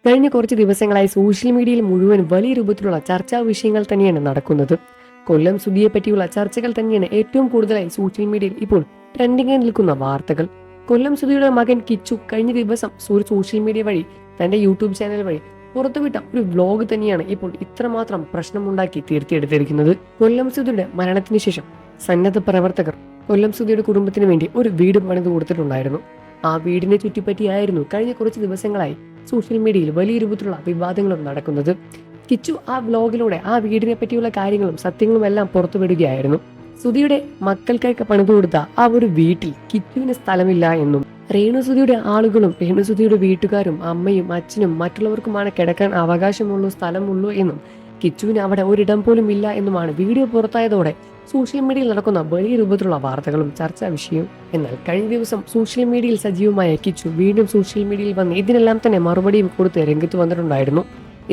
കഴിഞ്ഞ കുറച്ച് ദിവസങ്ങളായി സോഷ്യൽ മീഡിയയിൽ മുഴുവൻ വലിയ രൂപത്തിലുള്ള ചർച്ചാ വിഷയങ്ങൾ തന്നെയാണ് നടക്കുന്നത്. കൊല്ലം സുധിയെ പറ്റിയുള്ള ചർച്ചകൾ തന്നെയാണ് ഏറ്റവും കൂടുതലായി സോഷ്യൽ മീഡിയയിൽ ഇപ്പോൾ ട്രെൻഡിംഗിൽ നിൽക്കുന്ന വാർത്തകൾ. കൊല്ലം സുധിയുടെ മകൻ കിച്ചു കഴിഞ്ഞ ദിവസം സോഷ്യൽ മീഡിയ വഴി തന്റെ യൂട്യൂബ് ചാനൽ വഴി പുറത്തുവിട്ട ഒരു വ്ലോഗ് തന്നെയാണ് ഇപ്പോൾ ഇത്രമാത്രം പ്രശ്നമുണ്ടാക്കി തീർത്തിയെടുത്തിരിക്കുന്നത്. കൊല്ലം സുധിയുടെ മരണത്തിന് ശേഷം സന്നദ്ധ പ്രവർത്തകർ കൊല്ലം സുധിയുടെ കുടുംബത്തിന് വേണ്ടി ഒരു വീട് പണിത് കൊടുത്തിട്ടുണ്ടായിരുന്നു. ആ വീടിനെ ചുറ്റിപ്പറ്റിയായിരുന്നു കഴിഞ്ഞ കുറച്ച് ദിവസങ്ങളായി സോഷ്യൽ മീഡിയയിൽ വലിയ രൂപത്തിലുള്ള വിവാദങ്ങളും നടക്കുന്നത്. കിച്ചു ആ വ്ലോഗിലൂടെ ആ വീടിനെ പറ്റിയുള്ള കാര്യങ്ങളും സത്യങ്ങളും എല്ലാം പുറത്തുവിടുകയായിരുന്നു. സുധിയുടെ മക്കൾക്കൊക്കെ പണിതു കൊടുത്ത ആ ഒരു വീട്ടിൽ കിച്ചുവിന് സ്ഥലമില്ല എന്നും രേണുസുധിയുടെ ആളുകളും രേണുസുധിയുടെ വീട്ടുകാരും അമ്മയും അച്ഛനും മറ്റുള്ളവർക്കുമാണ് കിടക്കാൻ അവകാശമുള്ളൂ, സ്ഥലമുള്ളൂ എന്നും കിച്ചുവിന് അവിടെ ഒരിടം പോലും ഇല്ല എന്നുമാണ് വീഡിയോ പുറത്തായതോടെ സോഷ്യൽ മീഡിയയിൽ നടക്കുന്ന വലിയ രൂപത്തിലുള്ള വാർത്തകളും ചർച്ചാ വിഷയവും. എന്നാൽ കഴിഞ്ഞ ദിവസം സോഷ്യൽ മീഡിയയിൽ സജീവമായ കിച്ചു വീണ്ടും സോഷ്യൽ മീഡിയയിൽ വന്ന് ഇതിനെല്ലാം തന്നെ മറുപടിയും കൊടുത്ത് രംഗത്ത് വന്നിട്ടുണ്ടായിരുന്നു.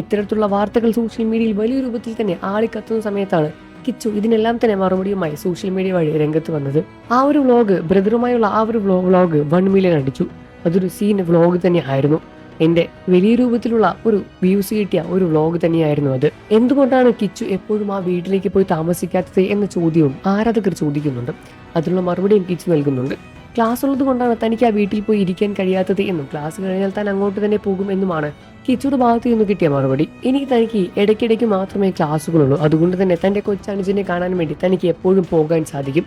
ഇത്തരത്തിലുള്ള വാർത്തകൾ സോഷ്യൽ മീഡിയയിൽ വലിയ രൂപത്തിൽ തന്നെ ആളിക്കത്തുന്ന സമയത്താണ് കിച്ചു ഇതിനെല്ലാം തന്നെ മറുപടിയുമായി സോഷ്യൽ മീഡിയ വഴി രംഗത്ത് വന്നത്. ആ ഒരു വ്ലോഗ്, ബ്രദറുമായുള്ള ആ ഒരു വ്ലോഗ് 1 മില്യൺ അടിച്ചു. അതൊരു സീൻ വ്ലോഗ് തന്നെ ആയിരുന്നു. എന്റെ വലിയ രൂപത്തിലുള്ള ഒരു വ്യൂസ് കിട്ടിയ ഒരു വ്ലോഗ് തന്നെയായിരുന്നു അത്. എന്തുകൊണ്ടാണ് കിച്ചു എപ്പോഴും ആ വീട്ടിലേക്ക് പോയി താമസിക്കാത്തത് എന്ന ചോദ്യവും ആരാധകർ ചോദിക്കുന്നുണ്ട്. അതിനുള്ള മറുപടിയും കിച്ചു നൽകുന്നുണ്ട്. ക്ലാസ് ഉള്ളത് കൊണ്ടാണ് തനിക്ക് ആ വീട്ടിൽ പോയി ഇരിക്കാൻ കഴിയാത്തത് എന്നും ക്ലാസ് കഴിഞ്ഞാൽ താൻ അങ്ങോട്ട് തന്നെ പോകും എന്നുമാണ് കിച്ചുയുടെ ഭാഗത്തു നിന്ന് കിട്ടിയ മറുപടി. ഇനി തനിക്ക് ഇടയ്ക്കിടയ്ക്ക് മാത്രമേ ക്ലാസ്സുകളുള്ളൂ, അതുകൊണ്ട് തന്നെ തന്റെ കൊച്ചനുജനെ കാണാൻ വേണ്ടി തനിക്ക് എപ്പോഴും പോകാൻ സാധിക്കും.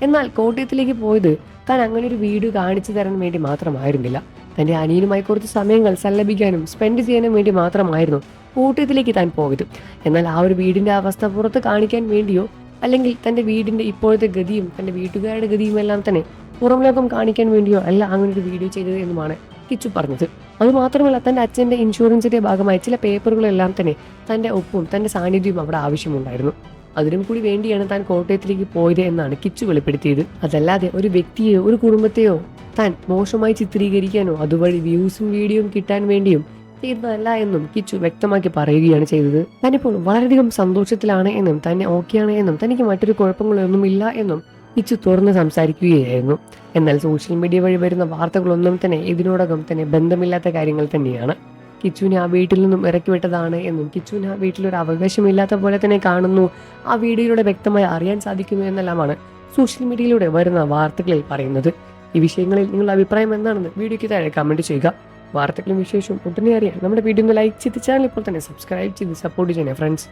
എന്നാൽ കോട്ടയത്തിലേക്ക് പോയത് താൻ അങ്ങനെ ഒരു വീട് കാണിച്ചു തരാൻ വേണ്ടി മാത്രമായിരുന്നില്ല. തന്റെ അനിയനുമായി കുറച്ച് സമയങ്ങൾ സല്ലപിക്കാനും സ്പെൻഡ് ചെയ്യാനും വേണ്ടി മാത്രമായിരുന്നു കോട്ടയത്തിലേക്ക് താൻ പോയത്. എന്നാൽ ആ ഒരു വീടിന്റെ അവസ്ഥ പുറത്ത് കാണിക്കാൻ വേണ്ടിയോ അല്ലെങ്കിൽ തന്റെ വീടിന്റെ ഇപ്പോഴത്തെ ഗതിയും തന്റെ വീട്ടുകാരുടെ ഗതിയും എല്ലാം തന്നെ പുറം ലോകം കാണിക്കാൻ വേണ്ടിയോ അല്ല അങ്ങനെ ഒരു വീഡിയോ ചെയ്തത് എന്നുമാണ് കിച്ചു പറഞ്ഞത്. അതുമാത്രമല്ല, തന്റെ അച്ഛന്റെ ഇൻഷുറൻസിന്റെ ഭാഗമായി ചില പേപ്പറുകളെല്ലാം തന്നെ തന്റെ ഒപ്പും തന്റെ സാന്നിധ്യവും അവിടെ ആവശ്യമുണ്ടായിരുന്നു. അതിനും കൂടി വേണ്ടിയാണ് താൻ കോട്ടയത്തിലേക്ക് പോയത് എന്നാണ് കിച്ചു വെളിപ്പെടുത്തിയത്. അതല്ലാതെ ഒരു വ്യക്തിയെയോ ഒരു കുടുംബത്തെയോ താൻ മോശമായി ചിത്രീകരിക്കാനോ അതുവഴി വ്യൂസും വീഡിയോയും കിട്ടാൻ വേണ്ടിയും ചെയ്തതല്ല എന്നും കിച്ചു വ്യക്തമാക്കി പറയുകയാണ് ചെയ്തത്. താനിപ്പോൾ വളരെയധികം സന്തോഷത്തിലാണ് എന്നും തന്നെ ഓക്കെയാണ് എന്നും തനിക്ക് മറ്റൊരു കുഴപ്പങ്ങളൊന്നും ഇല്ല എന്നും കിച്ചു തുറന്ന് സംസാരിക്കുകയായിരുന്നു. എന്നാൽ സോഷ്യൽ മീഡിയ വഴി വരുന്ന വാർത്തകളൊന്നും തന്നെ ഇതിനോടകം തന്നെ ബന്ധമില്ലാത്ത കാര്യങ്ങൾ തന്നെയാണ്. കിച്ചുവിനെ ആ വീട്ടിൽ നിന്നും ഇറക്കി വിട്ടതാണ് എന്നും കിച്ചുവിന് ആ വീട്ടിലൊരു അവകാശമില്ലാത്ത പോലെ തന്നെ കാണുന്നു, ആ വീഡിയോയിലൂടെ വ്യക്തമായി അറിയാൻ സാധിക്കുന്നു എന്നെല്ലാമാണ് സോഷ്യൽ മീഡിയയിലൂടെ വരുന്ന വാർത്തകളിൽ പറയുന്നത്. ഈ വിഷയങ്ങളിൽ നിങ്ങളുടെ അഭിപ്രായം എന്താണെന്ന് വീഡിയോയ്ക്ക് താഴെ കമന്റ് ചെയ്യുക. വാർത്തകളും വിശേഷവും ഉടനെ അറിയാൻ നമ്മുടെ വീഡിയോ ഒന്ന് ലൈക്ക് ചെയ്ത് ചാനൽ ഇപ്പോൾ തന്നെ സബ്സ്ക്രൈബ് ചെയ്ത് സപ്പോർട്ട് ചെയ്യണേ ഫ്രണ്ട്സ്.